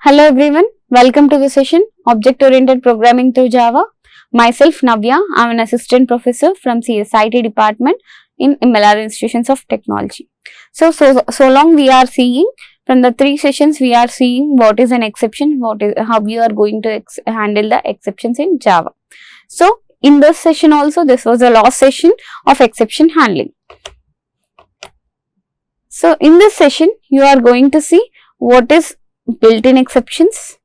Hello everyone, welcome to the session Object Oriented Programming through Java. Myself Navya, I am an assistant professor from CSIT department in MLR Institutions of Technology. So long we are seeing from the three sessions we are seeing what is an exception, how we are going to handle the exceptions in Java. So in this session also, this was the last session of exception handling. So in this session you are going to see what is built-in exceptions,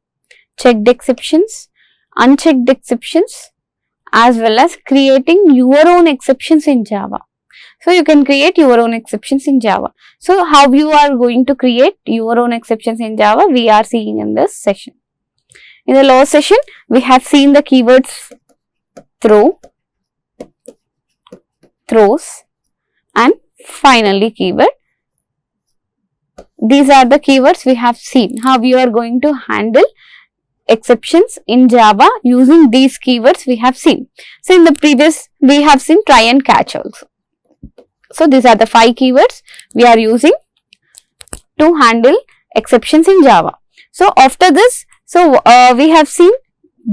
checked exceptions, unchecked exceptions, as well as creating your own exceptions in Java. So you can create your own exceptions in Java. So how you are going to create your own exceptions in Java, we are seeing in this session. In the last session, we have seen the keywords throw, throws, and finally keyword. These are the keywords we have seen, how you are going to handle exceptions in Java using these keywords we have seen. So in the previous, we have seen try and catch also. So these are the 5 keywords we are using to handle exceptions in Java. So after this, we have seen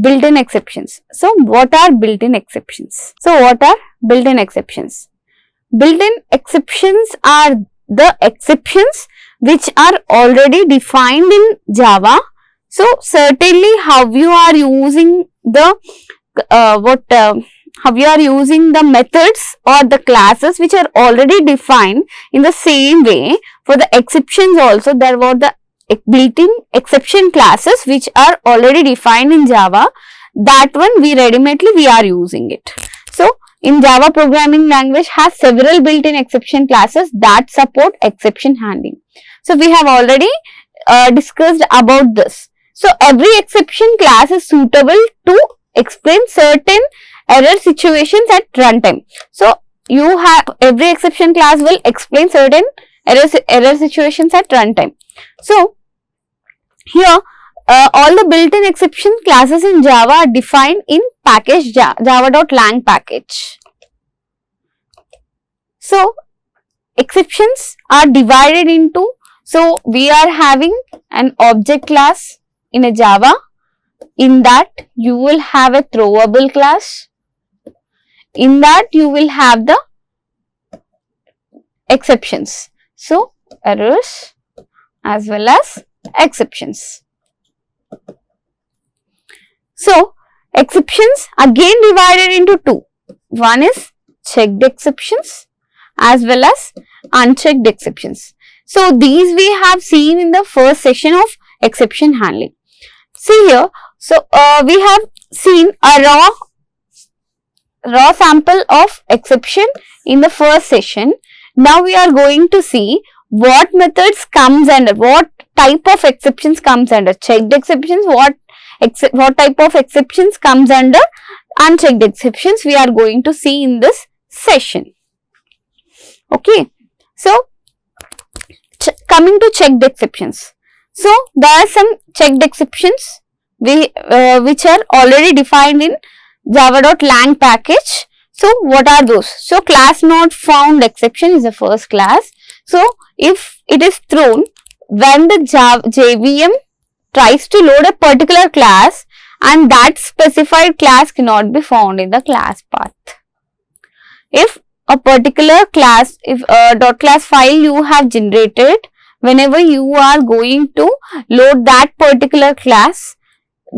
built-in exceptions. So what are built-in exceptions? Built-in exceptions are the exceptions which are already defined in Java. So certainly how you are using the methods or the classes which are already defined, in the same way for the exceptions also there were the built-in exception classes which are already defined in Java. That one we are using it. So in Java programming language has several built-in exception classes that support exception handling. So we have already discussed about this. So every exception class is suitable to explain certain error situations at runtime. So you have every exception class will explain certain error situations at runtime. So here all the built-in exception classes in Java are defined in package java.lang package. So exceptions are divided into, so we are having an object class in a Java. In that you will have a throwable class. In that you will have the exceptions. So errors as well as exceptions. So exceptions again divided into 2. One is checked exceptions as well as unchecked exceptions. So these we have seen in the first session of exception handling. See here, so we have seen a raw sample of exception in the first session. Now we are going to see what methods comes under, what type of exceptions comes under checked exceptions, what type of exceptions comes under unchecked exceptions we are going to see in this session. Okay, so coming to checked exceptions. So there are some checked exceptions which are already defined in java.lang package. So what are those? So class not found exception is the first class. So if it is thrown when the JVM tries to load a particular class and that specified class cannot be found in the class path. If a particular class, if a .class file you have generated, whenever you are going to load that particular class,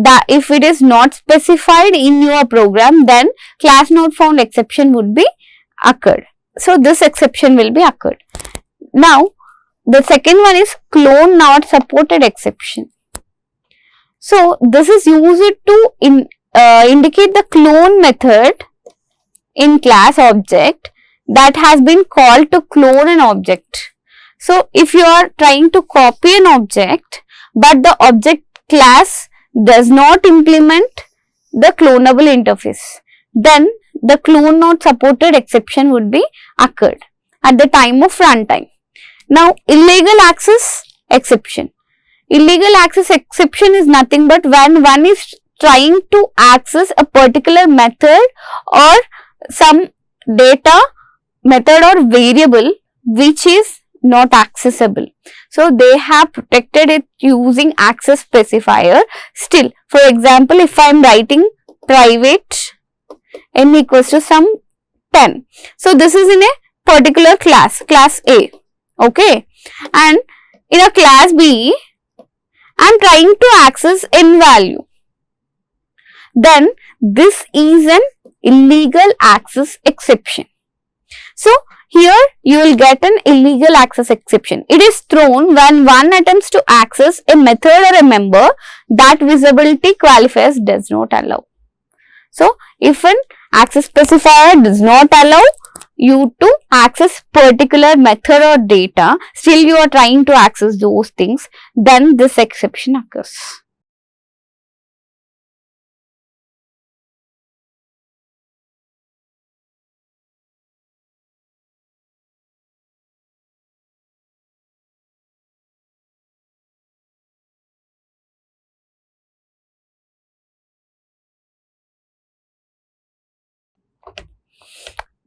that if it is not specified in your program, then class not found exception would be occurred. So this exception will be occurred. Now the second one is clone not supported exception. So this is used to indicate the clone method in class object that has been called to clone an object. So if you are trying to copy an object but the object class does not implement the clonable interface, then the clone not supported exception would be occurred at the time of runtime. Now illegal access exception. Illegal access exception is nothing but when one is trying to access a particular method or some data method or variable which is not accessible. So they have protected it using access specifier. Still, for example, if I am writing private n equals to some 10. So this is in a particular class, class A. Okay. And in a class B, I am trying to access n value. Then this is an illegal access exception. So here you will get an illegal access exception. It is thrown when one attempts to access a method or a member that visibility qualifiers does not allow. So if an access specifier does not allow you to access particular method or data, still you are trying to access those things, then this exception occurs.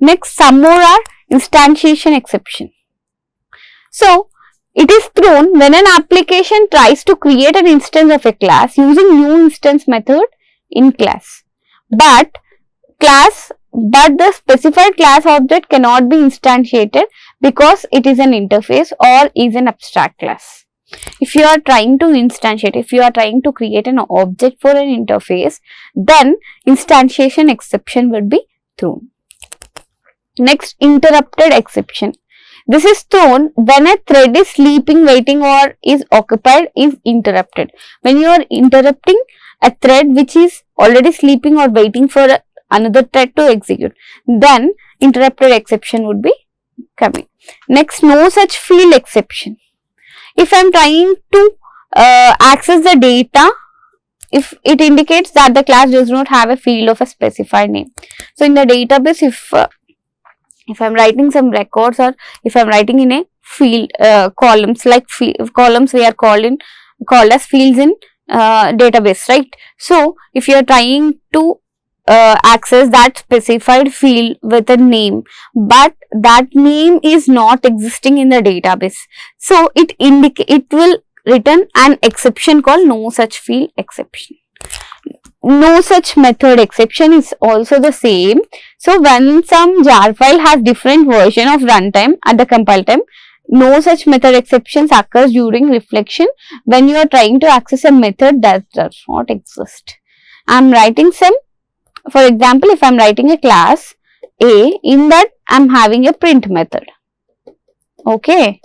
Next, some more are instantiation exception. So, it is thrown when an application tries to create an instance of a class using new instance method in class. But the specified class object cannot be instantiated because it is an interface or is an abstract class. If you are trying to instantiate, if you are trying to create an object for an interface, then instantiation exception will be thrown. Next, interrupted exception. This is thrown when a thread is sleeping, waiting or is occupied is interrupted. When you are interrupting a thread which is already sleeping or waiting for another thread to execute, then interrupted exception would be coming. Next, no such field exception. If I am trying to access the data, if it indicates that the class does not have a field of a specified name. So in the database, if I am writing some records or if I am writing in a field columns, like columns we are called as fields in database, right? So if you are trying to access that specified field with a name, but that name is not existing in the database, so it will return an exception called no such field exception. No such method exception is also the same. So when some jar file has different version of runtime at the compile time, no such method exceptions occurs during reflection when you are trying to access a method that does not exist. I am writing some, for example, if I am writing a class A, in that I am having a print method. Okay.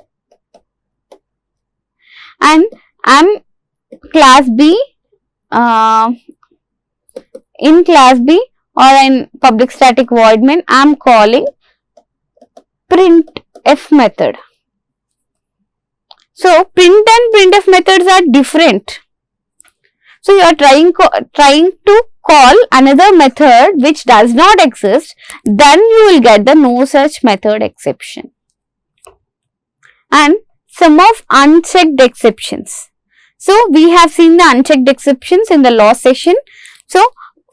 And I am class B, in class B or in public static void main, I am calling printf method. So print and printf methods are different. So you are trying to call another method which does not exist, then you will get the no such method exception. And some of unchecked exceptions. So we have seen the unchecked exceptions in the last session. So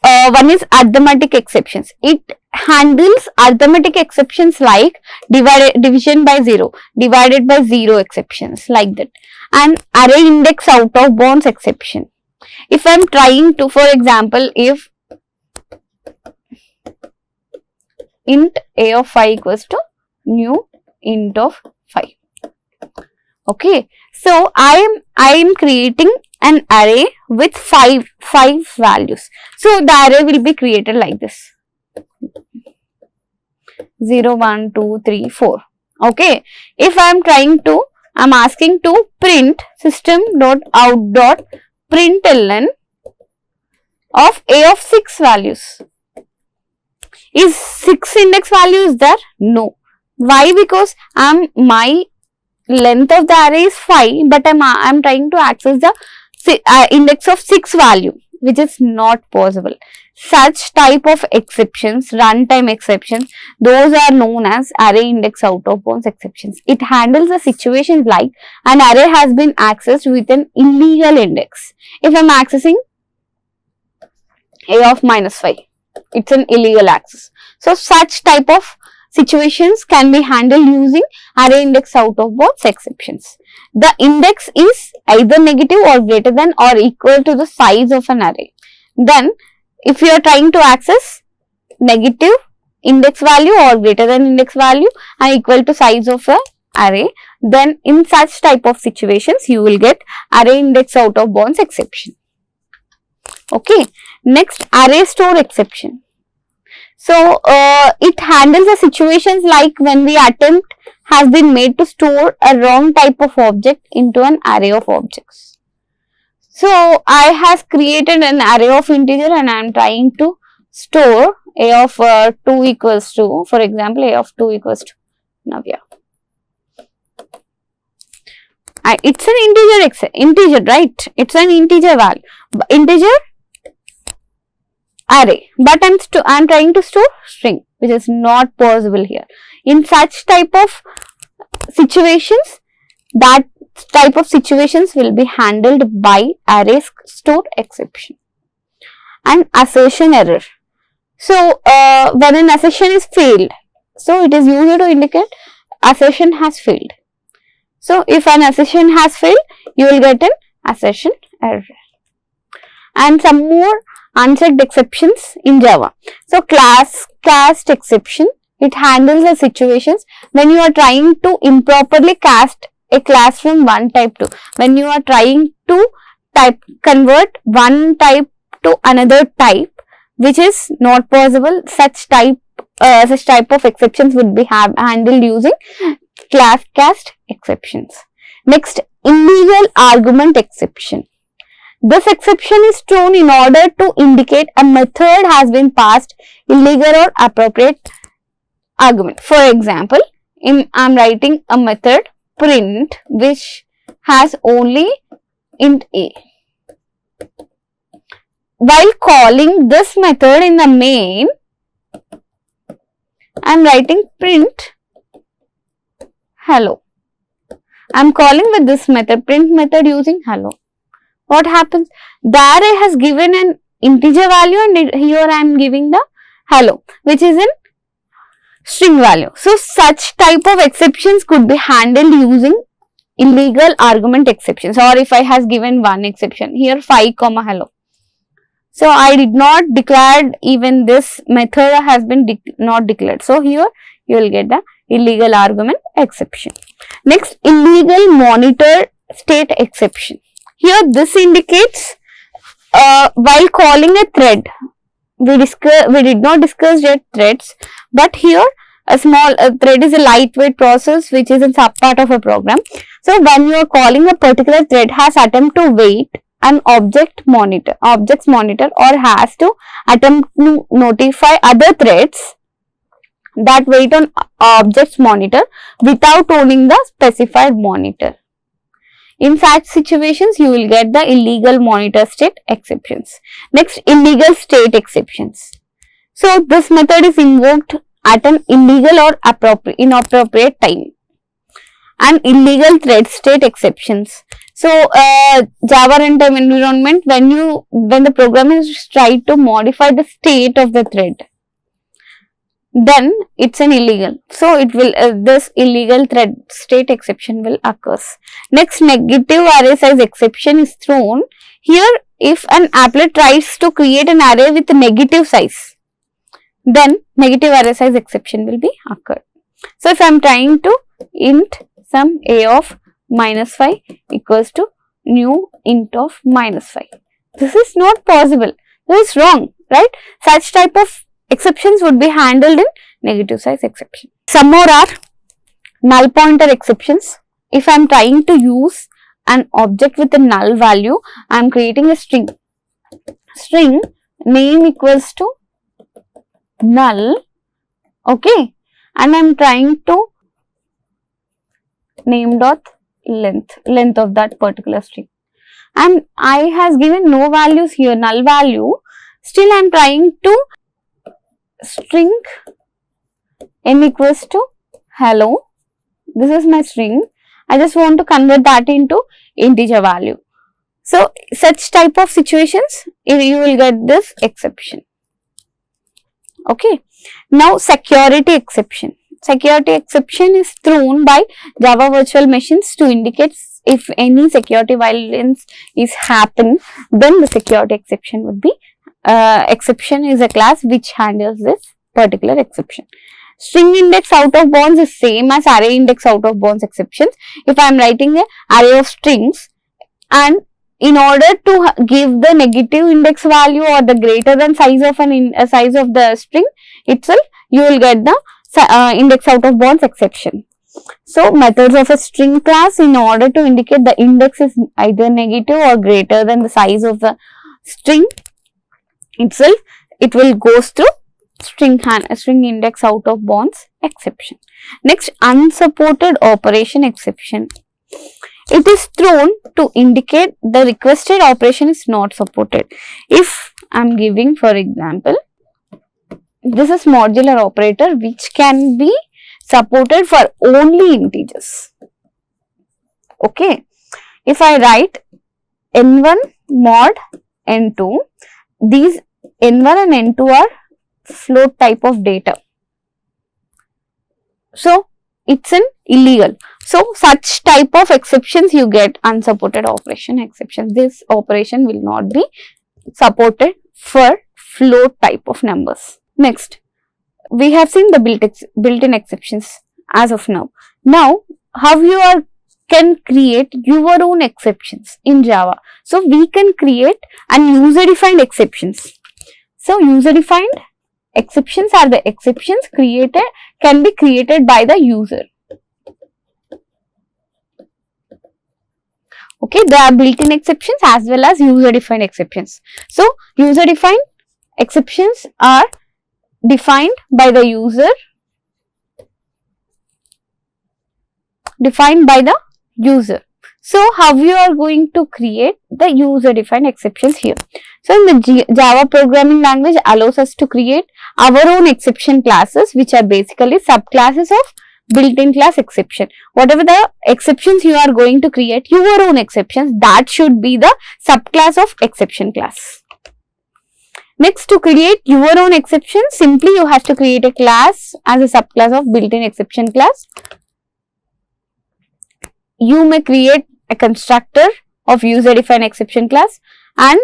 one is arithmetic exceptions. It handles arithmetic exceptions like division by 0, divided by 0 exceptions, like that. And array index out of bounds exception. If I am trying to, for example, if int a of 5 equals to new int of 5. Okay, so I am creating an array with five values. So the array will be created like this: 0, 1, 2, 3, 4. Okay, if I am asking to print system.out.println of a of 6 values. Is 6 index value is there? No. Why? Because my length of the array is 5, but I am trying to access the index of 6 value, which is not possible. Such type of exceptions, runtime exceptions, those are known as array index out of bounds exceptions. It handles the situations like an array has been accessed with an illegal index. If I am accessing a of -5, it's an illegal access. So such type of situations can be handled using array index out of bounds exceptions. The index is either negative or greater than or equal to the size of an array. Then if you are trying to access negative index value or greater than index value and equal to size of a array, then in such type of situations you will get array index out of bounds exception. Okay. Next, array store exception. So it handles the situations like when the attempt has been made to store a wrong type of object into an array of objects. So I have created an array of integer and I am trying to store a of 2 equals to, for example, a of 2 equals to Navya. It's an integer, right? It's an integer value, integer array, but I'm trying to store string, which is not possible here. In such type of situations, that type of situations will be handled by array store exception. And assertion error. So when an assertion is failed, so it is used to indicate assertion has failed. So if an assertion has failed, you will get an assertion error. And some more unchecked exceptions in Java. So class cast exception, it handles the situations when you are trying to improperly cast a class from one type to, when you are trying to convert one type to another type, which is not possible. Such type of exceptions would be handled using class cast exceptions. Next, illegal argument exception. This exception is thrown in order to indicate a method has been passed illegal or appropriate argument. For example, I am writing a method print which has only int a. While calling this method in the main, I am writing print hello. I am calling with this method, print method using hello. What happens? The array has given an integer value and here I am giving the hello, which is in string value. So such type of exceptions could be handled using illegal argument exceptions, or if I has given one exception here 5 comma hello. So I did not declare, even this method has been not declared. So here you will get the illegal argument exception. Next, illegal monitor state exception. Here this indicates while calling a thread, we did not discuss yet threads, but here a thread is a lightweight process which is a subpart of a program. So when you are calling a particular thread has attempt to wait an objects monitor or has to attempt to notify other threads that wait on objects monitor without owning the specified monitor. In such situations, you will get the illegal monitor state exceptions. Next, illegal state exceptions. So this method is invoked at an illegal or inappropriate time. And illegal thread state exceptions. So Java runtime environment, when the programmer is trying to modify the state of the thread, then it's an illegal. So it will this illegal thread state exception will occur. Next, negative array size exception is thrown. Here, if an applet tries to create an array with a negative size, then negative array size exception will be occurred. So if I am trying to int some a of -5 equals to new int of -5, this is not possible. This is wrong, right? Such type of exceptions would be handled in negative size exception. Some more are null pointer exceptions. If I am trying to use an object with a null value, I am creating a string. String name equals to null, okay, and I am trying to name dot length of that particular string, and I has given no values here, null value. Still I am trying to string n equals to hello. This is my string. I just want to convert that into integer value. So such type of situations, you will get this exception. Okay. Now security exception. security exception is thrown by Java virtual machines to indicate if any security violence is happen, then the security exception would be, exception is a class which handles this particular exception. String index out of bounds is same as array index out of bounds exceptions. If I am writing an array of strings and in order to give the negative index value or the greater than size of size of the string itself, you will get the index out of bounds exception. So, methods of a string class, in order to indicate the index is either negative or greater than the size of the string itself, it will goes through string index out of bounds exception. Next, unsupported operation exception. It is thrown to indicate the requested operation is not supported. If I am giving, for example, this is modular operator which can be supported for only integers. Okay. If I write n1 mod n2, these n1 and n2 are float type of data. So, it's an illegal. So, such type of exceptions you get unsupported operation exceptions. This operation will not be supported for float type of numbers. Next, we have seen the built-in exceptions as of now. Now, how you can create your own exceptions in Java. So, we can create and user-defined exceptions. So, user-defined exceptions are the exceptions can be created by the user. Okay, there are built-in exceptions as well as user-defined exceptions. So, user-defined exceptions are defined by the user, So, how you are going to create the user-defined exceptions here? So, in the Java programming language allows us to create our own exception classes, which are basically subclasses of built-in class exception. Whatever the exceptions you are going to create, your own exceptions, that should be the subclass of exception class. Next, to create your own exceptions, simply you have to create a class as a subclass of built-in exception class. You may create a constructor of user-defined exception class and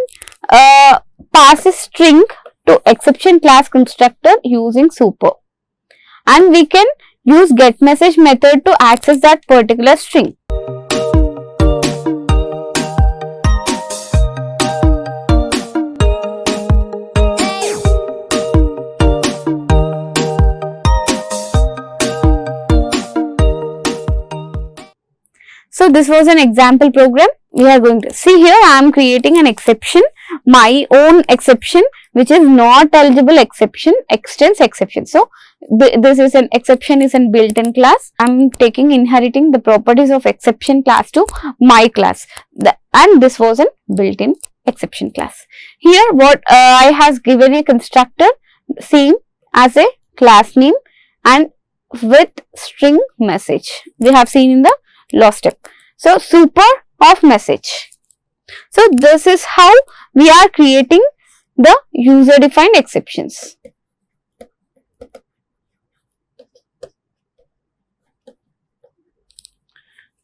pass a string to exception class constructor using super. And we can use getMessage method to access that particular string. So, this was an example program. We are going to see here I am creating an exception, my own exception, which is not eligible exception, extends exception. So, this is an exception is an built-in class. I am inheriting the properties of exception class to my class, and this was a built-in exception class. Here what I has given a constructor same as a class name and with string message. We have seen in the last step. So, super of message. So, this is how we are creating the user-defined exceptions.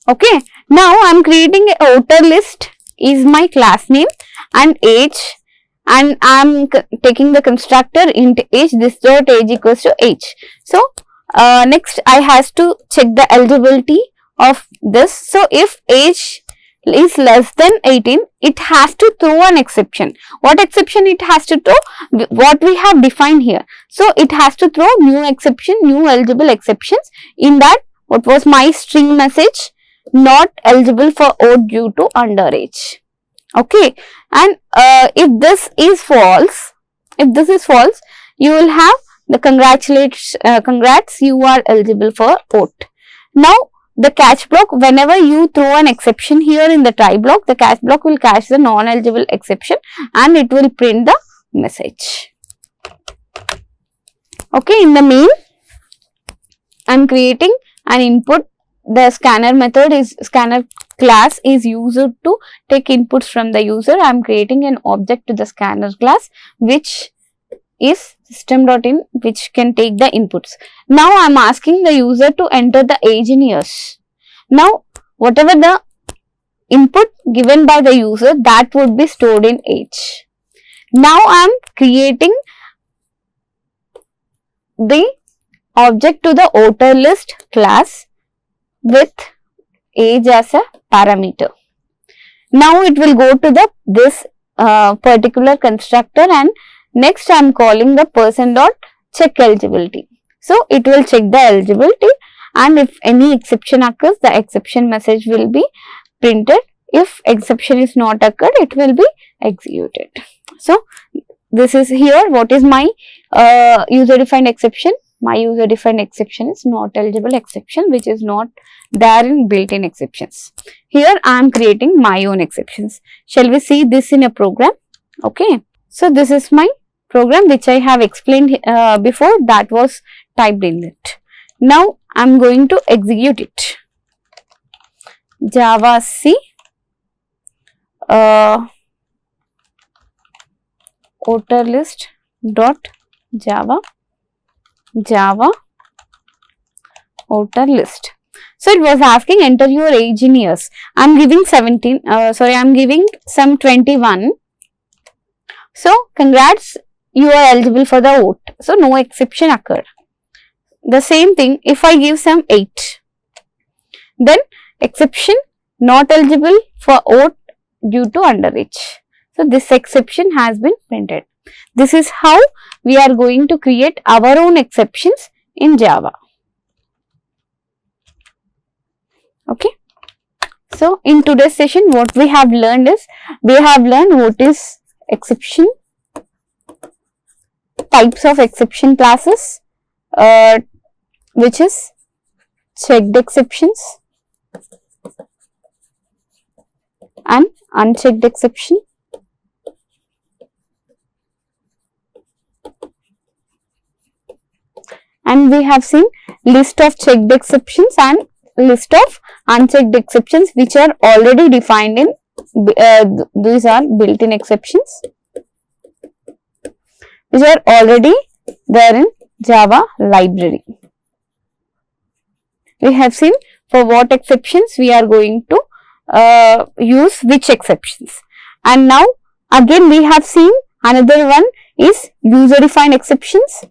Okay. Now, I am creating a outer list is my class name and age, and I am taking the constructor int age, this dot age equals to age. So, next I has to check the eligibility of this. So, if age is less than 18, it has to throw an exception. What exception it has to throw? What we have defined here. So, it has to throw new exception, new eligible exceptions. In that, what was my string message? Not eligible for vote due to underage. Okay. And if this is false, you will have the congrats, you are eligible for vote. Now, the catch block, whenever you throw an exception here in the try block, the catch block will catch the non-eligible exception and it will print the message. Okay, in the main, I am creating an input. The scanner method is, scanner class is used to take inputs from the user. I am creating an object to the scanner class which is system.in, which can take the inputs. Now I am asking the user to enter the age in years. Now whatever the input given by the user, that would be stored in age. Now I am creating the object to the voter list class with age as a parameter. Now it will go to this particular constructor, and next I am calling the person.check eligibility. So it will check the eligibility, and if any exception occurs, the exception message will be printed. If exception is not occurred, it will be executed. So this is here. What is my user defined exception? My user defined exception is not eligible exception, which is not there in built-in exceptions. Here I am creating my own exceptions. Shall we see this in a program? Okay. So this is my program which I have explained before, that was typed in it. Now I am going to execute it. Java C voter list dot Java voter list. So it was asking enter your age in years. I am giving 17. I am giving some 21. So congrats, you are eligible for the vote. So no exception occurred. The same thing if I give some 8, then exception not eligible for vote due to underage. So this exception has been printed. This is how we are going to create our own exceptions in Java. Okay. So in today's session, what we have learned is, we have learned what is exception, types of exception classes, which is checked exceptions and unchecked exception. And we have seen list of checked exceptions and list of unchecked exceptions, which are already defined in, these are built-in exceptions, which are already there in Java library. We have seen for what exceptions we are going to use which exceptions. And now again we have seen another one is user-defined exceptions.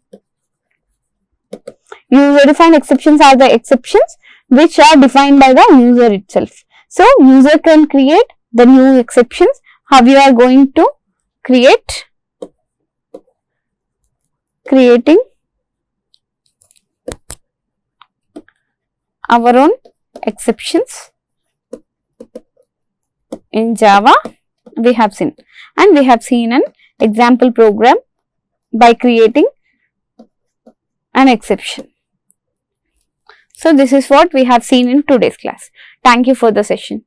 User-defined exceptions are the exceptions which are defined by the user itself. So user can create the new exceptions. How we are going to creating our own exceptions in Java, we have seen, and we have seen an example program by creating an exception. So this is what we have seen in today's class. Thank you for the session.